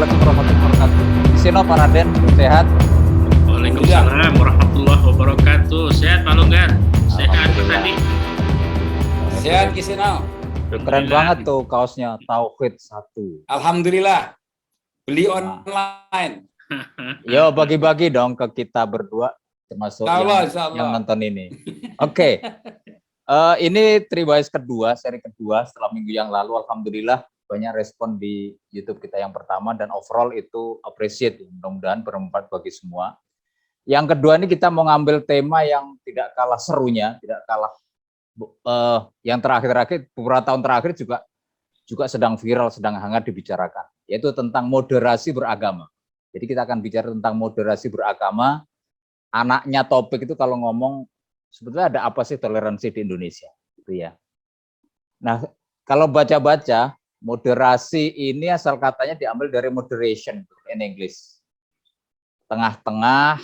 Assalamualaikum warahmatullahi wabarakatuh. Sino Pak Raden, sehat? Waalaikumsalam warahmatullahi wabarakatuh. Sehat Pak Longgar? Sehat Pak Tadi? Sehat Kisino. Keren banget tuh kaosnya Tauhid 1. Alhamdulillah. Beli online. Yo bagi-bagi dong ke kita berdua termasuk yang nonton ini. Oke. Ini Tribais kedua, seri kedua setelah minggu yang lalu. Alhamdulillah banyak respon di YouTube kita yang pertama dan overall itu appreciate. Mudah-mudahan bermanfaat bagi semua. Yang kedua ini kita mau ngambil tema yang tidak kalah serunya, tidak kalah yang terakhir-terakhir beberapa tahun terakhir juga sedang viral, sedang hangat dibicarakan, yaitu tentang moderasi beragama. Jadi kita akan bicara tentang moderasi beragama. Anaknya topik itu kalau ngomong sebetulnya ada apa sih toleransi di Indonesia, gitu ya. Nah, kalau baca-baca moderasi ini asal katanya diambil dari moderation in English. Tengah-tengah,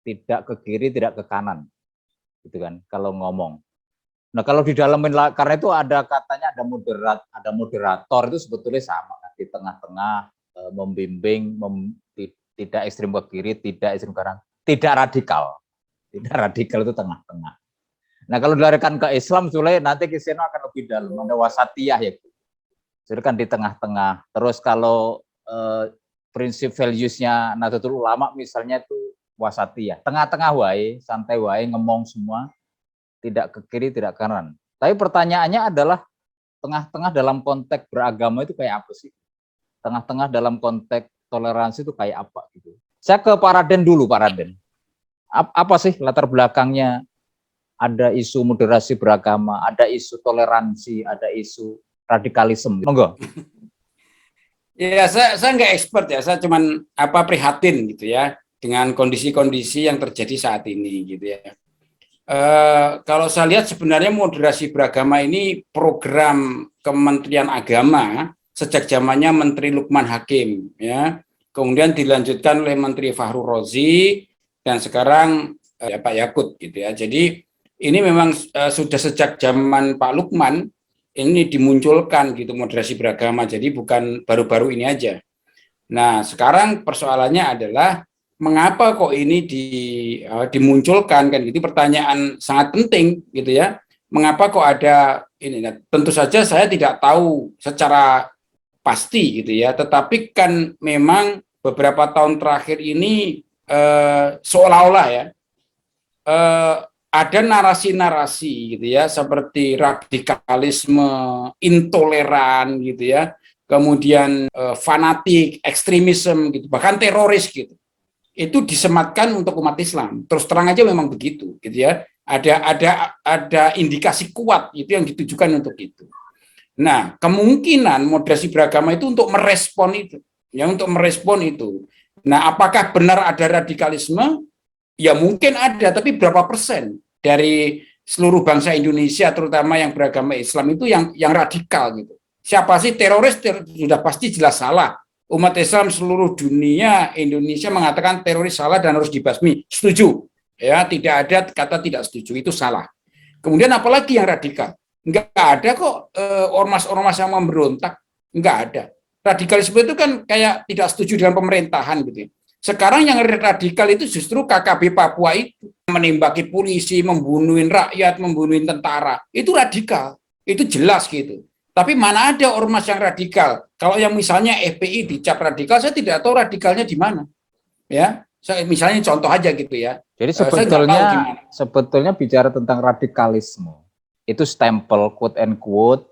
tidak ke kiri, tidak ke kanan. Gitu kan kalau ngomong. Nah, kalau di dalam karena itu ada katanya ada moderator itu sebetulnya sama kan, di tengah-tengah, membimbing, tidak ekstrim ke kiri, tidak ekstrim ke kanan, tidak radikal. Tidak radikal itu tengah-tengah. Nah, kalau dilarikan ke Islam, Sule, nanti Kiseno akan lebih dalam. Ada wasatiyah ya. Jadi kan di tengah-tengah. Terus kalau prinsip values-nya Nahdlatul Ulama misalnya itu wasatiyah. Tengah-tengah wae, santai wae, ngomong semua. Tidak ke kiri, tidak ke kanan. Tapi pertanyaannya adalah tengah-tengah dalam konteks beragama itu kayak apa sih? Tengah-tengah dalam konteks toleransi itu kayak apa gitu. Saya ke Pak Raden dulu, Pak Raden. Apa sih latar belakangnya ada isu moderasi beragama, ada isu toleransi, ada isu radikalisme? Monggo. Ya, saya nggak expert ya, saya cuman prihatin gitu ya dengan kondisi-kondisi yang terjadi saat ini gitu ya. Kalau saya lihat sebenarnya moderasi beragama ini program Kementerian Agama sejak zamannya Menteri Lukman Hakim ya, kemudian dilanjutkan oleh Menteri Fahru Rozi dan sekarang Pak Yakut gitu ya. Jadi ini memang sudah sejak zaman Pak Lukman ini dimunculkan gitu moderasi beragama. Jadi bukan baru-baru ini aja. Nah, sekarang persoalannya adalah mengapa kok ini dimunculkan kan gitu, pertanyaan sangat penting gitu ya. Mengapa kok ada ini? Nah, tentu saja saya tidak tahu secara pasti gitu ya, tetapi kan memang beberapa tahun terakhir ini seolah-olah ya ada narasi-narasi gitu ya seperti radikalisme, intoleran gitu ya, kemudian fanatik, ekstremisme gitu, bahkan teroris gitu. Itu disematkan untuk umat Islam. Terus terang aja memang begitu gitu ya. Ada indikasi kuat itu yang ditujukan untuk itu. Nah, kemungkinan moderasi beragama itu untuk merespon itu. Ya, untuk merespon itu. Nah, apakah benar ada radikalisme? Ya mungkin ada, tapi berapa persen dari seluruh bangsa Indonesia, terutama yang beragama Islam itu yang radikal gitu. Siapa sih teroris? Sudah pasti jelas salah. Umat Islam seluruh dunia, Indonesia mengatakan teroris salah dan harus dibasmi. Setuju. Ya, tidak ada kata tidak setuju, itu salah. Kemudian apalagi yang radikal? Enggak ada kok ormas-ormas yang memberontak, enggak ada. Radikalisme itu kan kayak tidak setuju dengan pemerintahan gitu. Sekarang yang radikal itu justru KKB Papua itu menembaki polisi, membunuhin rakyat, membunuhin tentara. Itu radikal, itu jelas gitu. Tapi mana ada ormas yang radikal? Kalau yang misalnya FPI dicap radikal, saya tidak tahu radikalnya di mana. Ya, saya misalnya contoh aja gitu ya. Jadi sebetulnya bicara tentang radikalisme itu stempel quote and quote,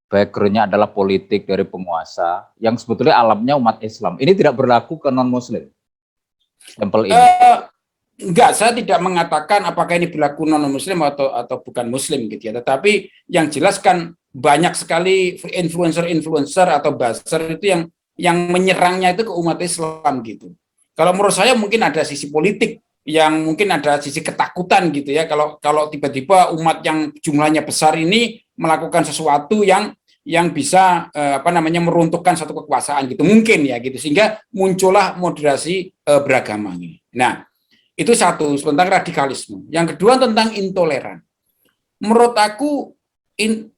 background-nya adalah politik dari penguasa yang sebetulnya alamnya umat Islam. Ini tidak berlaku ke non-Muslim. Stempel ini. Enggak, saya tidak mengatakan apakah ini berlaku non-Muslim atau bukan Muslim gitu ya. Tetapi yang jelas kan banyak sekali influencer atau buzzer itu yang menyerangnya itu ke umat Islam gitu. Kalau menurut saya mungkin ada sisi politik, yang mungkin ada sisi ketakutan gitu ya. Kalau tiba-tiba umat yang jumlahnya besar ini melakukan sesuatu yang bisa meruntuhkan satu kekuasaan gitu, mungkin ya gitu, sehingga muncullah moderasi beragama ini. Nah, itu satu tentang radikalisme. Yang kedua tentang intoleran. Menurut aku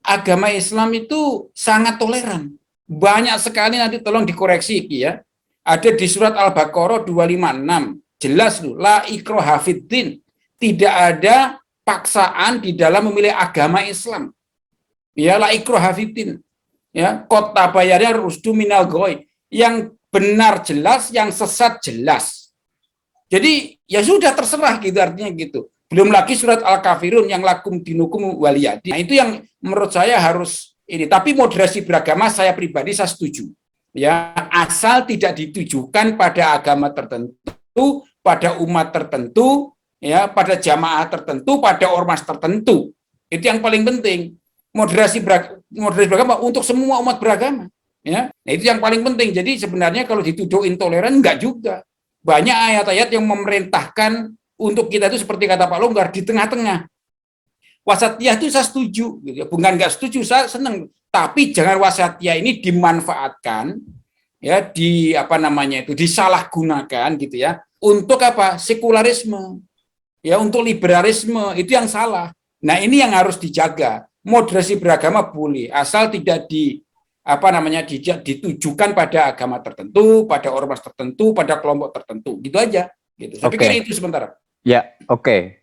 agama Islam itu sangat toleran. Banyak sekali, nanti tolong dikoreksi ya. Ada di surat Al-Baqarah 256. Jelas loh, la ikraha fiddin. Tidak ada paksaan di dalam memilih agama Islam. Ya, la ikraha fiddin. Ya, qad tabayyana rusdu minal ghoi. Yang benar jelas, yang sesat jelas. Jadi ya sudah terserah gitu, artinya gitu. Belum lagi surat Al-Kafirun yang lakum dinukum waliyadi. Nah, itu yang menurut saya harus ini. Tapi moderasi beragama saya pribadi saya setuju. Ya, asal tidak ditujukan pada agama tertentu, pada umat tertentu, ya, pada jamaah tertentu, pada ormas tertentu. Itu yang paling penting. Moderasi beragama untuk semua umat beragama. Ya, nah, itu yang paling penting. Jadi sebenarnya kalau dituduh intoleran enggak juga. Banyak ayat-ayat yang memerintahkan untuk kita itu seperti kata Pak Longgar di tengah-tengah. Wasatiyah itu saya setuju, gitu ya. Bukan nggak setuju, saya senang. Tapi jangan wasatiyah ini dimanfaatkan, ya, disalahgunakan, gitu ya, untuk apa? Sekularisme, ya, untuk liberalisme, itu yang salah. Nah, ini yang harus dijaga. Moderasi beragama boleh, asal tidak ditujukan pada agama tertentu, pada ormas tertentu, pada kelompok tertentu, gitu aja. Gitu. Saya pikir itu sementara. Ya, oke.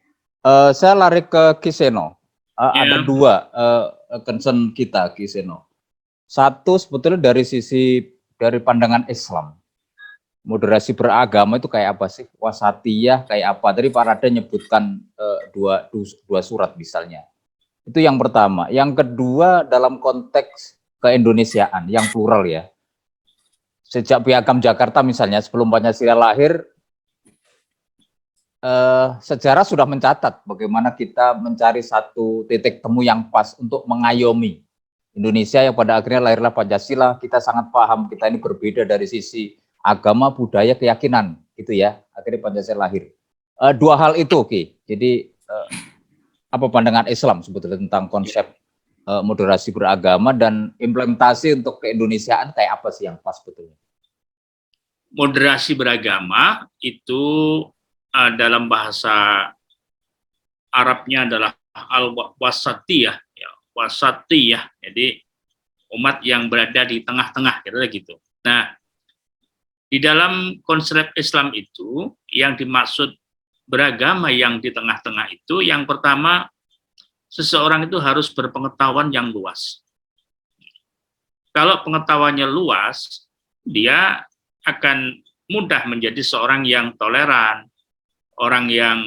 Saya lari ke Kiseno. Ada dua concern kita, Kiseno. Satu sebetulnya dari pandangan Islam. Moderasi beragama itu kayak apa sih? Wasatiyah kayak apa? Tadi Pak Rada nyebutkan dua surat misalnya. Itu yang pertama. Yang kedua dalam konteks keindonesiaan yang plural ya. Sejak Piagam Jakarta misalnya sebelum Pancasila lahir, sejarah sudah mencatat bagaimana kita mencari satu titik temu yang pas untuk mengayomi Indonesia yang pada akhirnya lahirlah Pancasila. Kita sangat paham kita ini berbeda dari sisi agama, budaya, keyakinan, gitu ya. Akhirnya Pancasila lahir. Dua hal itu, Ki. Jadi apa pandangan Islam sebetulnya tentang konsep moderasi beragama dan implementasi untuk keindonesiaan kayak apa sih yang pas betulnya? Moderasi beragama itu dalam bahasa Arabnya adalah al-wasatiyah, ya, wasatiyah. Jadi umat yang berada di tengah-tengah, kira-kira gitu. Nah, di dalam konsep Islam itu yang dimaksud beragama yang di tengah-tengah itu, yang pertama, seseorang itu harus berpengetahuan yang luas. Kalau pengetahuannya luas, dia akan mudah menjadi seorang yang toleran, orang yang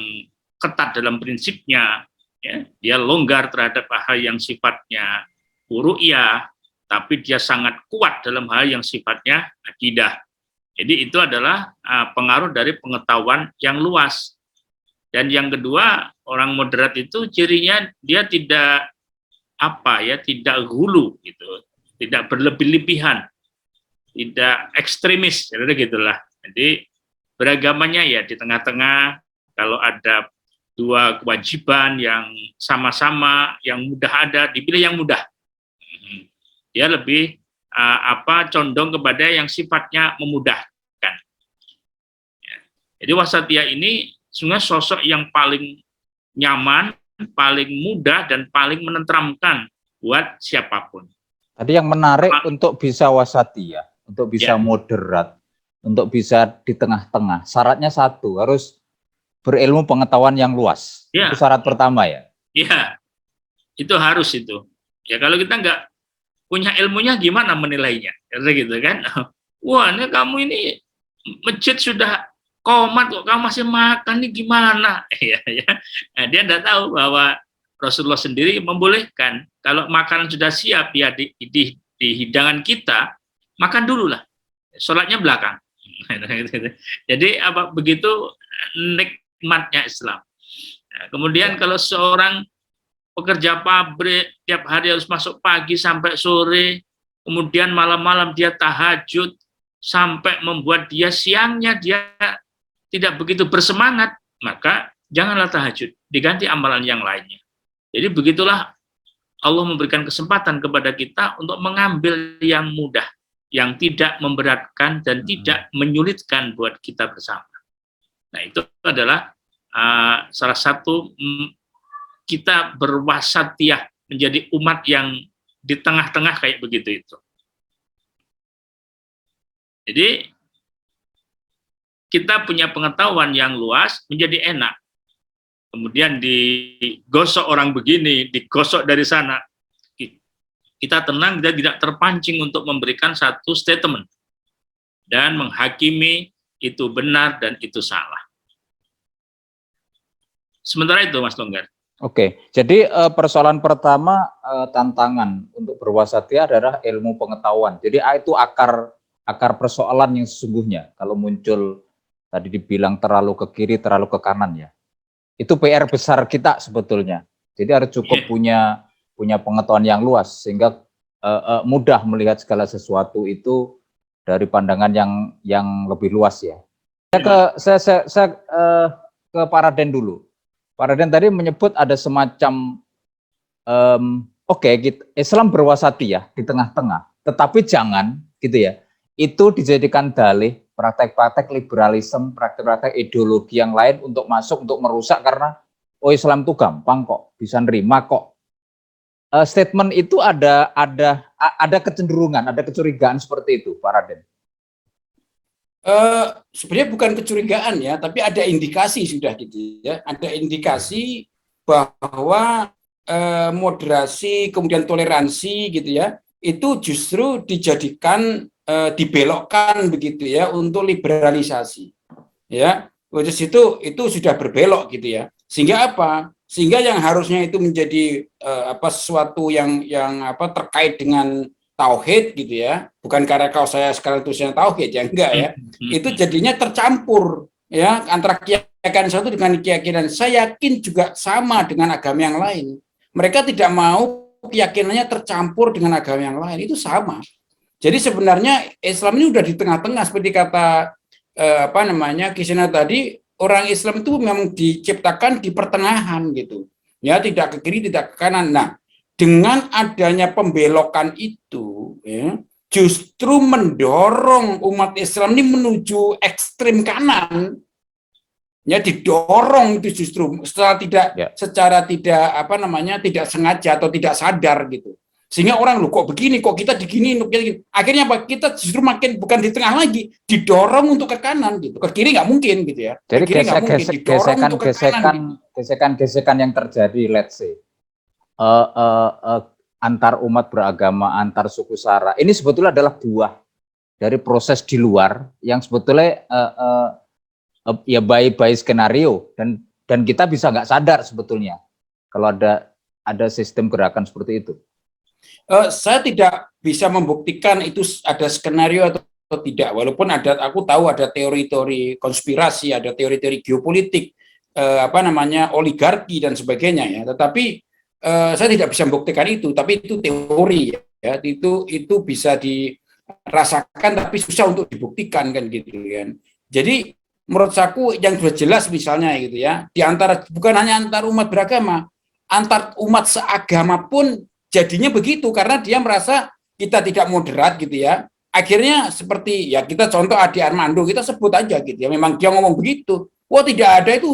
ketat dalam prinsipnya, ya, dia longgar terhadap hal yang sifatnya furu'iyah, tapi dia sangat kuat dalam hal yang sifatnya akidah. Jadi itu adalah pengaruh dari pengetahuan yang luas. Dan yang kedua, orang moderat itu cirinya dia tidak tidak hulu gitu, tidak berlebih-lebihan, tidak ekstremis, gitulah. Jadi beragamanya ya di tengah-tengah. Kalau ada dua kewajiban yang sama-sama, yang mudah ada, dipilih yang mudah. Dia lebih condong kepada yang sifatnya memudahkan. Ya. Jadi wasatiyah ini sebenarnya sosok yang paling nyaman, paling mudah, dan paling menenteramkan buat siapapun. Tadi yang menarik untuk bisa wasatiyah, untuk bisa moderat, untuk bisa di tengah-tengah, syaratnya satu, harus berilmu pengetahuan yang luas. Itu syarat pertama ya? Iya, itu harus itu. Ya kalau kita nggak punya ilmunya gimana menilainya? Gitu kan? Wah, ini kamu ini masjid sudah komat kok kamu masih makan, nih gimana? Nah, dia tidak tahu bahwa Rasulullah sendiri membolehkan kalau makanan sudah siap ya di hidangan kita, makan dulu lah, sholatnya belakang. Jadi begitu nikmatnya Islam. Nah, kemudian kalau seorang pekerja pabrik tiap hari harus masuk pagi sampai sore, kemudian malam-malam dia tahajud sampai membuat dia siangnya dia tidak begitu bersemangat, maka janganlah tahajud, diganti amalan yang lainnya. Jadi begitulah Allah memberikan kesempatan kepada kita untuk mengambil yang mudah, yang tidak memberatkan dan tidak menyulitkan buat kita bersama. Nah, itu adalah salah satu kita berwasatiyah, menjadi umat yang di tengah-tengah kayak begitu itu. Jadi kita punya pengetahuan yang luas menjadi enak. Kemudian digosok orang begini, digosok dari sana. Kita tenang, kita tidak terpancing untuk memberikan satu statement dan menghakimi itu benar dan itu salah. Sementara itu, Mas Longgar. Oke, jadi persoalan pertama, tantangan untuk berwasatiyah adalah ilmu pengetahuan. Jadi itu akar persoalan yang sesungguhnya. Kalau muncul tadi dibilang terlalu ke kiri, terlalu ke kanan ya. Itu PR besar kita sebetulnya. Jadi harus cukup punya pengetahuan yang luas sehingga mudah melihat segala sesuatu itu dari pandangan yang lebih luas ya. Saya ke Pak Raden dulu. Pak Raden tadi menyebut ada semacam Islam berwasatiyah di tengah-tengah, tetapi jangan gitu ya. Itu dijadikan dalih praktek-praktek liberalisme, praktek-praktek ideologi yang lain untuk masuk, untuk merusak karena Islam itu gampang kok, bisa nerima kok. Statement itu ada kecenderungan, ada kecurigaan seperti itu, Pak Raden. Sebenarnya bukan kecurigaan ya, tapi ada indikasi sudah gitu ya. Ada indikasi bahwa moderasi kemudian toleransi gitu ya, itu justru dijadikan dibelokkan begitu ya untuk liberalisasi ya. Itu sudah berbelok gitu ya. Sehingga apa? Sehingga yang harusnya itu menjadi sesuatu yang terkait dengan tauhid gitu ya, bukan karena kalau saya sekarang tulisnya tauhid ya, enggak ya, itu jadinya tercampur ya antara keyakinan satu dengan keyakinan. Saya yakin juga sama dengan agama yang lain. Mereka tidak mau keyakinannya tercampur dengan agama yang lain, itu sama. Jadi sebenarnya Islam ini udah di tengah-tengah seperti kata Kisena tadi, orang Islam itu memang diciptakan di pertengahan gitu. Ya, tidak ke kiri, tidak ke kanan. Nah, dengan adanya pembelokan itu ya, justru mendorong umat Islam ini menuju ekstrim kanan. Ya, didorong itu justru secara tidak sengaja atau tidak sadar gitu. Sehingga orang kok begini, kok kita digini, akhirnya apa? Kita justru makin bukan di tengah lagi, didorong untuk ke kanan gitu. Ke kiri nggak mungkin gitu ya. Jadi gesekan yang terjadi, let's say antar umat beragama, antar suku sara, ini sebetulnya adalah buah dari proses di luar yang sebetulnya ya by skenario dan kita bisa nggak sadar sebetulnya kalau ada sistem gerakan seperti itu. Saya tidak bisa membuktikan itu ada skenario atau tidak, walaupun aku tahu ada teori-teori konspirasi, ada teori-teori geopolitik, oligarki dan sebagainya ya. Tetapi saya tidak bisa membuktikan itu, tapi itu teori ya. Itu bisa dirasakan tapi susah untuk dibuktikan kan gitu kan. Jadi menurut aku yang sudah jelas misalnya gitu ya, bukan hanya antar umat beragama, antar umat seagama pun jadinya begitu karena dia merasa kita tidak moderat gitu ya. Akhirnya seperti ya kita contoh Adi Armando, kita sebut aja gitu ya, memang dia ngomong begitu. Wah, tidak ada itu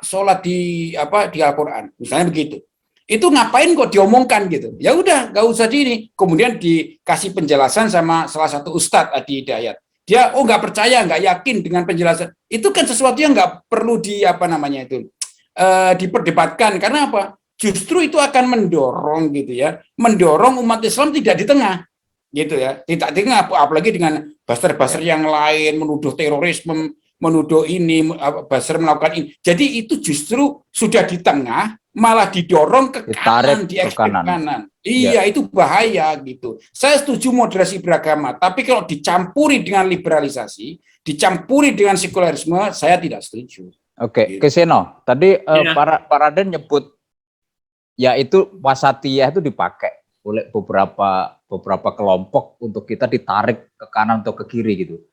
sholat di Al-Qur'an. Misalnya begitu. Itu ngapain kok diomongkan gitu. Ya udah, enggak usah kemudian dikasih penjelasan sama salah satu ustadz Adi Hidayat. Dia nggak percaya, nggak yakin dengan penjelasan. Itu kan sesuatu yang nggak perlu diperdebatkan karena apa? Justru itu akan mendorong gitu ya, mendorong umat Islam tidak di tengah gitu ya, tidak di tengah, apalagi dengan buzzer-buzzer yang lain menuduh terorisme, menuduh ini, buzzer melakukan ini. Jadi itu justru sudah di tengah, malah didorong ke kanan, di ekstrem kanan. Iya, itu bahaya gitu. Saya setuju moderasi beragama, tapi kalau dicampuri dengan liberalisasi, dicampuri dengan sekularisme, saya tidak setuju. Oke, Kiseno, tadi Pak Raden nyebut ya itu wasatiyah itu dipakai oleh beberapa kelompok untuk kita ditarik ke kanan atau ke kiri gitu.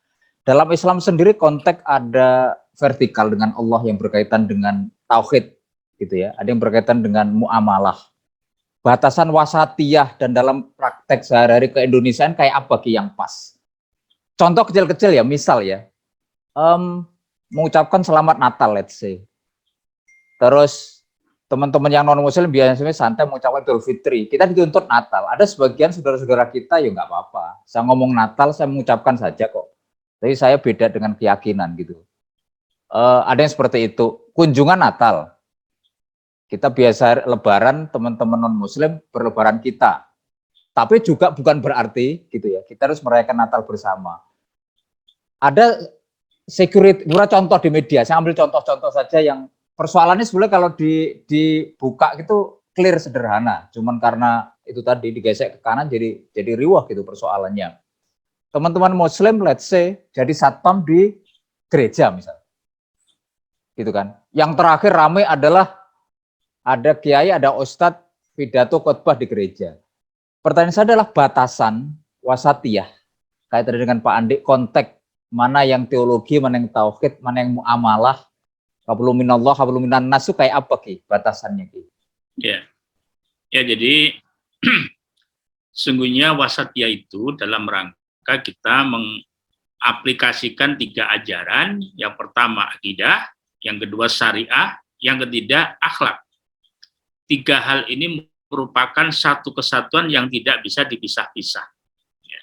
Dalam Islam sendiri konteks ada vertikal dengan Allah yang berkaitan dengan tauhid gitu ya. Ada yang berkaitan dengan muamalah. Batasan wasatiyah dan dalam praktek sehari-hari ke-Indonesiaan kayak apa Ki yang pas? Contoh kecil-kecil ya, misal ya. Mengucapkan selamat Natal let's say. Terus teman-teman yang non-muslim biasanya santai mengucapkan Idul Fitri. Kita dituntut Natal. Ada sebagian saudara-saudara kita ya nggak apa-apa. Saya ngomong Natal, saya mengucapkan saja kok. Tapi saya beda dengan keyakinan gitu. Ada yang seperti itu. Kunjungan Natal. Kita biasa lebaran, teman-teman non-muslim berlebaran kita. Tapi juga bukan berarti gitu ya, kita harus merayakan Natal bersama. Ada security, contoh di media, saya ambil contoh-contoh saja yang persoalannya sebenarnya kalau dibuka gitu clear sederhana, cuman karena itu tadi digesek ke kanan jadi riwah gitu persoalannya. Teman-teman muslim let's say jadi satpam di gereja misalnya. Gitu kan. Yang terakhir ramai adalah ada kiai, ada ustadz pidato khotbah di gereja. Pertanyaan saya adalah batasan wasatiyah kaitan dengan Pak Andi, konteks mana yang teologi, mana yang tauhid, mana yang muamalah, hablum minallah, hablum minan nas, kayak apa Ki batasannya Ki? Ya, jadi sungguhnya wasatiyah itu dalam rangka kita mengaplikasikan 3 ajaran. Yang pertama akidah, yang kedua syariah, yang ketiga akhlak. 3 hal ini merupakan satu kesatuan yang tidak bisa dipisah-pisah. Ya.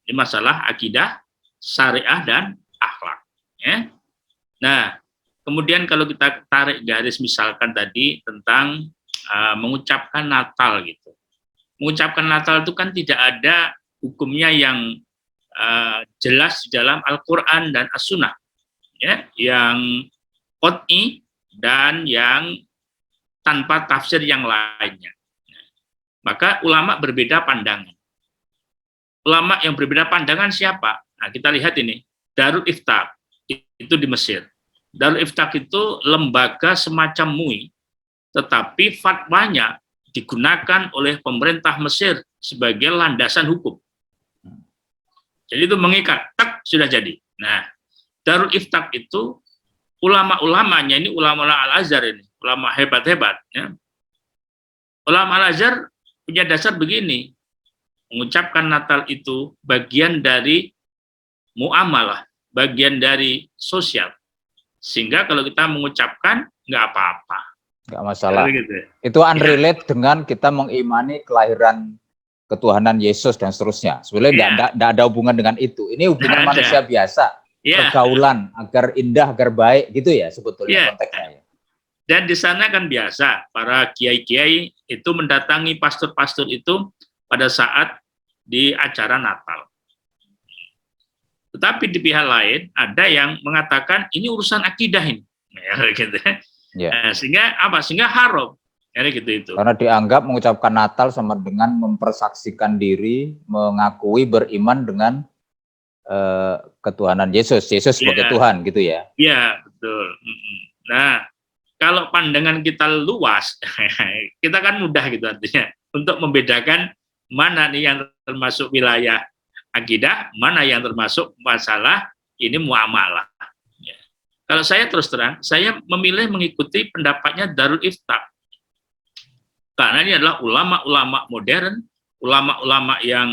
Ini masalah akidah, syariah, dan akhlak. Ya. Nah, kemudian kalau kita tarik garis misalkan tadi tentang mengucapkan Natal gitu. Mengucapkan Natal itu kan tidak ada hukumnya yang jelas di dalam Al-Quran dan As-Sunnah. Ya, yang qot'i dan yang tanpa tafsir yang lainnya. Maka ulama berbeda pandangan. Ulama yang berbeda pandangan siapa? Nah, kita lihat ini, Darul Ifta itu di Mesir. Darul Ifta itu lembaga semacam MUI, tetapi fatwanya digunakan oleh pemerintah Mesir sebagai landasan hukum. Jadi itu mengikat, tak sudah jadi. Nah, Darul Ifta itu ulama-ulamanya ini ulama Al-Azhar ini, ulama hebat-hebat. Ya. Ulama Al-Azhar punya dasar begini, mengucapkan Natal itu bagian dari muamalah, bagian dari sosial. Sehingga kalau kita mengucapkan, nggak apa-apa. Nggak masalah. Gitu. Itu unrelate dengan kita mengimani kelahiran ketuhanan Yesus dan seterusnya. Sebenarnya nggak ada hubungan dengan itu. Ini hubungan manusia biasa. Pergaulan agar indah, agar baik gitu ya sebetulnya konteksnya. Dan di sana kan biasa para kiai-kiai itu mendatangi pastor-pastor itu pada saat di acara Natal. Tetapi di pihak lain ada yang mengatakan ini urusan akidah ini, gitu. Ya. Sehingga apa? Sehingga haram, gitu itu. Karena dianggap mengucapkan Natal sama dengan mempersaksikan diri, mengakui beriman dengan ketuhanan Yesus sebagai Tuhan, gitu ya? Iya, betul. Nah, kalau pandangan kita luas, kita kan mudah gitu artinya untuk membedakan mana nih yang termasuk wilayah akidah, mana yang termasuk masalah ini muamalah. Ya. Kalau saya terus terang, saya memilih mengikuti pendapatnya Darul Ifta. Karena ini adalah ulama-ulama modern, ulama-ulama yang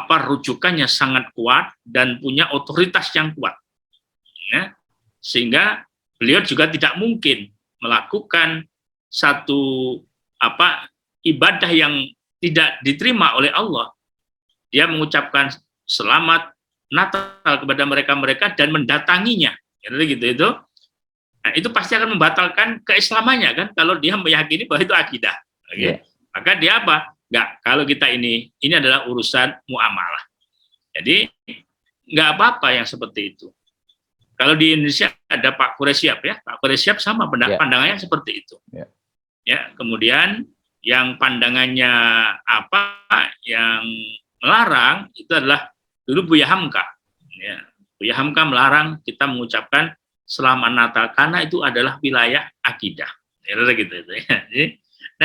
rujukannya sangat kuat dan punya otoritas yang kuat. Ya. Sehingga beliau juga tidak mungkin melakukan satu ibadah yang tidak diterima oleh Allah. Dia mengucapkan selamat Natal kepada mereka-mereka dan mendatanginya. Gitu itu. Nah, itu pasti akan membatalkan keislamannya kan kalau dia meyakini bahwa itu akidah. Okay? Maka dia apa? Enggak, kalau kita ini adalah urusan muamalah. Jadi enggak apa-apa yang seperti itu. Kalau di Indonesia ada Pak Quresyap ya, Pak Quresyap sama pandangannya seperti itu. Ya, kemudian yang pandangannya yang melarang itu adalah dulu Buya Hamka. Ya, Buya Hamka melarang kita mengucapkan selamat Natal karena itu adalah wilayah akidah. Ya, gitu itu. Ya. Jadi,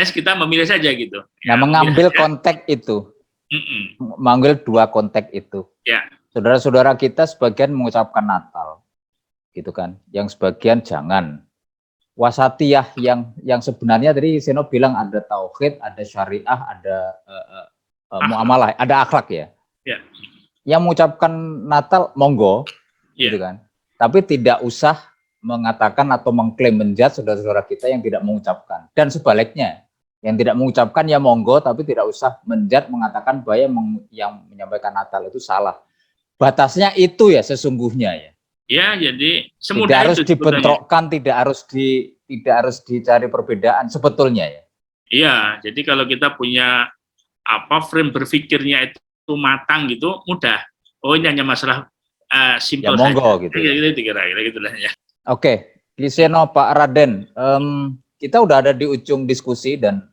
kita memilih saja gitu. Nah, mengambil konteks itu, mengambil 2 konteks itu. Ya. Saudara-saudara kita sebagian mengucapkan Natal. Gitu kan, yang sebagian jangan. Wasatiyah yang sebenarnya tadi Seno bilang ada tauhid, ada syariah, ada muamalah, ada akhlak ya. Yang mengucapkan Natal monggo, gitu kan. Tapi tidak usah mengatakan atau mengklaim menjudge saudara-saudara kita yang tidak mengucapkan. Dan sebaliknya, yang tidak mengucapkan ya monggo, tapi tidak usah menjudge mengatakan bahwa yang menyampaikan Natal itu salah. batasnya itu ya sesungguhnya ya. Ya, jadi Tidak semudah harus itu sebetulnya. dibentrokkan, tidak harus dicari perbedaan sebetulnya ya. Iya, jadi kalau kita punya frame berpikirnya itu matang gitu, mudah. Oh, ini hanya masalah simpel Ya monggo saja. gitu ya. Kira-kira gitulah ya. Oke, Kiseno, Pak Raden, kita udah ada di ujung diskusi dan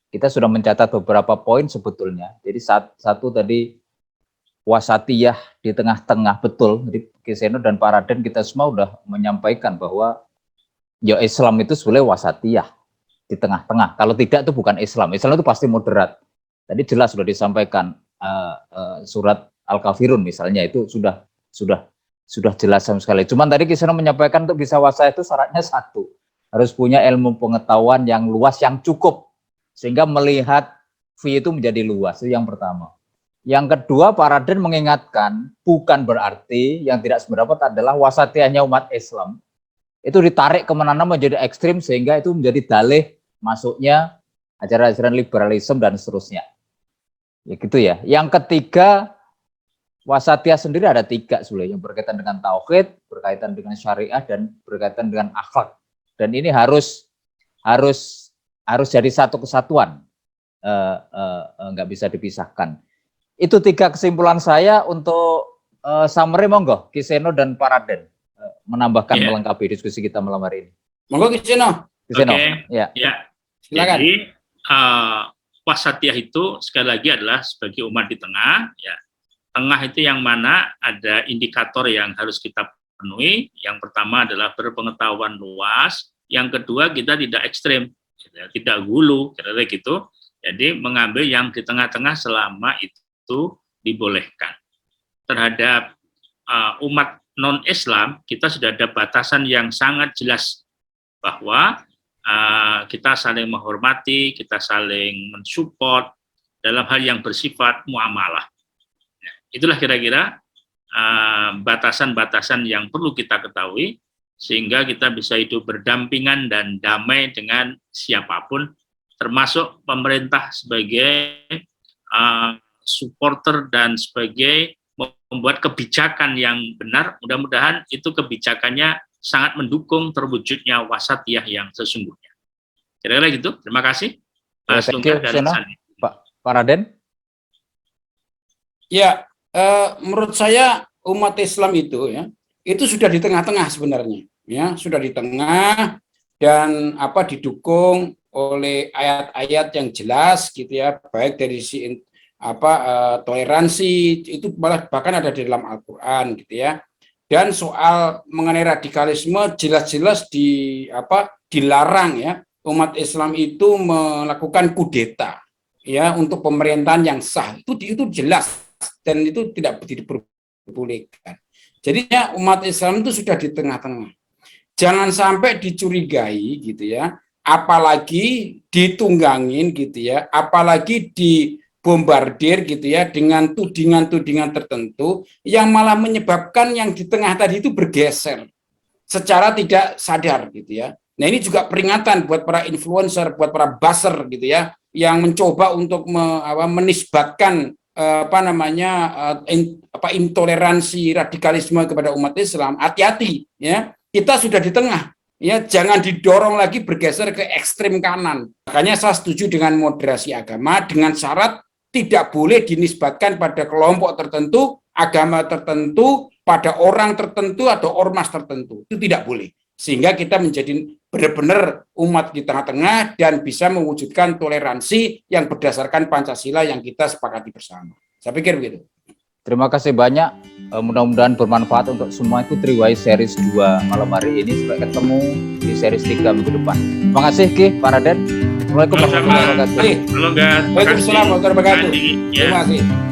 kita sudah mencatat beberapa poin sebetulnya. Jadi satu tadi wasatiyah di tengah-tengah, betul. Jadi Kiseno dan Pak Raden kita semua udah menyampaikan bahwa ya Islam itu sebenarnya wasatiyah di tengah-tengah. Kalau tidak itu bukan Islam. Islam itu pasti moderat. Tadi jelas sudah disampaikan surat Al-Kafirun misalnya itu sudah jelas sama sekali. Cuman tadi Kiseno menyampaikan untuk bisa wasatiyah itu syaratnya satu, harus punya ilmu pengetahuan yang luas, yang cukup sehingga melihat itu menjadi luas. Itu yang pertama. Yang kedua, Pak Raden mengingatkan bukan berarti yang tidak sependapat adalah wasatiyahnya umat Islam itu ditarik kemana-mana menjadi ekstrim sehingga itu menjadi dalih masuknya ajaran-ajaran liberalisme dan seterusnya. Ya gitu ya. Yang ketiga, wasatiyah sendiri ada 3 sebenarnya, yang berkaitan dengan tauhid, berkaitan dengan syariah, dan berkaitan dengan akhlak. Dan ini harus jadi satu kesatuan, nggak bisa dipisahkan. Itu 3 kesimpulan saya untuk summary. Monggo Kiseno dan Pak Raden menambahkan, melengkapi diskusi kita malam hari ini. Monggo Kiseno. Oke. Ya. Silakan. Jadi wasatiyah itu sekali lagi adalah sebagai umat di tengah. Ya, tengah itu yang mana ada indikator yang harus kita penuhi. Yang pertama adalah berpengetahuan luas. Yang kedua, kita tidak ekstrem, tidak gulu, kira-kira gitu. Jadi mengambil yang di tengah-tengah selama itu dibolehkan. Terhadap umat non-Islam, kita sudah ada batasan yang sangat jelas bahwa kita saling menghormati, kita saling mensupport dalam hal yang bersifat muamalah. Itulah kira-kira batasan-batasan yang perlu kita ketahui sehingga kita bisa hidup berdampingan dan damai dengan siapapun, termasuk pemerintah sebagai supporter dan sebagai membuat kebijakan yang benar. Mudah-mudahan itu kebijakannya sangat mendukung terwujudnya wasatiyah yang sesungguhnya. Kira-kira gitu. Terima kasih. Mas Tunggal dan Sandi. Pak Raden? Ya, menurut saya umat Islam itu sudah di tengah-tengah sebenarnya, ya, sudah di tengah dan didukung oleh ayat-ayat yang jelas gitu ya, baik dari toleransi itu bahkan ada di dalam Al-Qur'an gitu ya. Dan soal mengenai radikalisme jelas-jelas dilarang ya, umat Islam itu melakukan kudeta ya untuk pemerintahan yang sah. Itu jelas dan itu tidak diperbolehkan. Jadinya umat Islam itu sudah di tengah-tengah. Jangan sampai dicurigai gitu ya, apalagi ditunggangin gitu ya, apalagi dibombardir gitu ya dengan tudingan-tudingan tertentu yang malah menyebabkan yang di tengah tadi itu bergeser secara tidak sadar gitu ya. Nah, ini juga peringatan buat para influencer, buat para buzzer gitu ya, yang mencoba untuk menisbatkan intoleransi radikalisme kepada umat Islam. Hati-hati ya, kita sudah di tengah ya, jangan didorong lagi bergeser ke ekstrem kanan. Makanya saya setuju dengan moderasi agama dengan syarat tidak boleh dinisbatkan pada kelompok tertentu, agama tertentu, pada orang tertentu atau ormas tertentu. Itu tidak boleh. Sehingga kita menjadi benar-benar umat di tengah-tengah dan bisa mewujudkan toleransi yang berdasarkan Pancasila yang kita sepakati bersama. Saya pikir begitu. Terima kasih banyak. Mudah-mudahan bermanfaat untuk semua. Itu Triwise series 2 malam hari ini. Sampai ketemu di series 3 minggu depan. Terima kasih Ki, Pak Raden. Assalamualaikum warahmatullahi wabarakatuh. Waalaikumsalam warahmatullahi wabarakatuh. Terima kasih.